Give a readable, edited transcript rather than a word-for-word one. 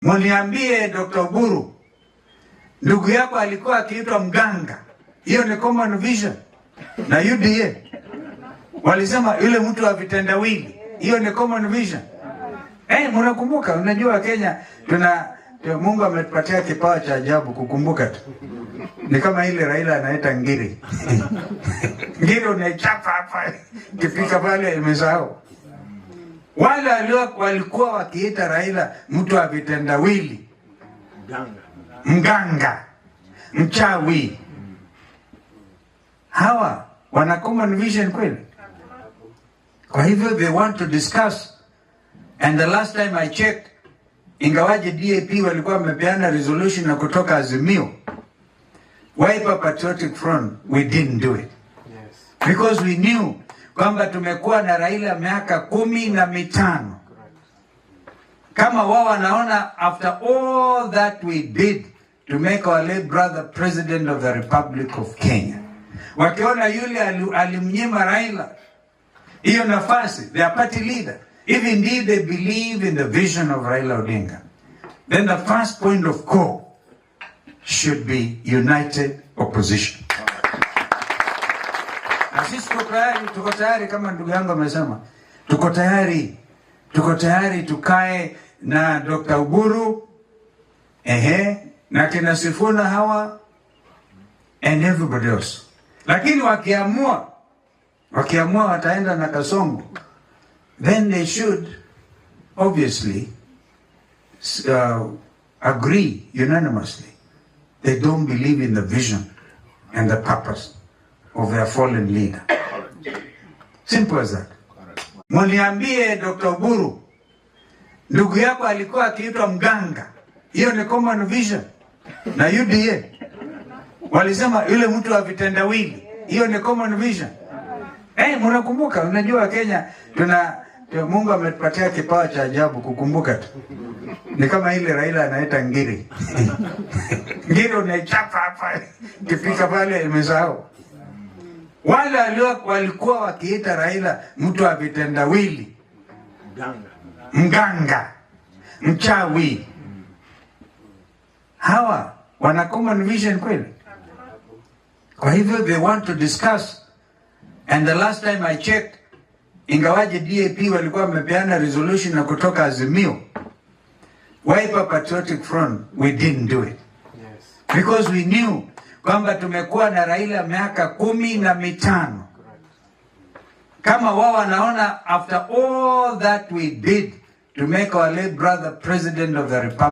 Mniambie Dr. Oburu, ndugu yako alikuwa akiitwa mganga. Hiyo ni common vision. Na UDA walisema yule mtu wa vitendawili. Hiyo ni common vision. Mnakumbuka, unajua Kenya Mungu ametupatia kipawa cha ajabu kukumbuka tu. Ni kama ile Raila anaita ngiri. Ngiri unaichapa hapa, kifika pale imesahau. Wale walikuwa wakiita Raila mtu wa vitendawili, mganga, mchawi. Hawa wana common vision kweli? Kwa hivyo they want to discuss, and the last time I checked, ingawaje DAP walikuwa wamepeana resolution na kutoka Azimio, Wiper Patriotic Front, we didn't do it. Yes. Because we knew kwamba tumekuwa na Raila miaka 15. Kama wao wanaona after all that we did to make our late brother president of the Republic of Kenya, wakiona yule alimnyima Raila hiyo nafasi, their party leader, if indeed they believe in the vision of Raila Odinga, then the first point of call should be united opposition. Na sisi tuko tayari kama ndugu yangu amesema, tuko tayari tukae na Dr. Oburu, na kina Sifuna hawa and everybody else. Lakini wakiamua wataenda na Kasongo, then they should obviously agree unanimously they don't believe in the vision and the purpose of their fallen leader. Simple as that. Mniambie Dr. Oburu, ndugu yako alikuwa akiitwa mganga. Hiyo ni common vision. Na UDA walisema yule mtu wa vitendawili. Hiyo ni common vision. Mnakumbuka, unajua Kenya Mungu ametupatia kipawa cha ajabu kukumbuka tu. Ni kama ile Raila anaita ngiri. Ngiri unaichapa hapa, kifika pale imesahau. Wale walikuwa wakiita Raila mtu wa vitendawili, mganga, mchawi. Hawa wana common vision kweli? Kwa hivyo they want to discuss, and the last time I checked, ingawaje DAP walikuwa wamepeana resolution na kutoka Azimio, Wiper Patriotic Front, we didn't do it. Yes. Because we knew kwamba tumekuwa na Raila miaka 15. Kama wao wanaona after all that we did to make our late brother president of the Republic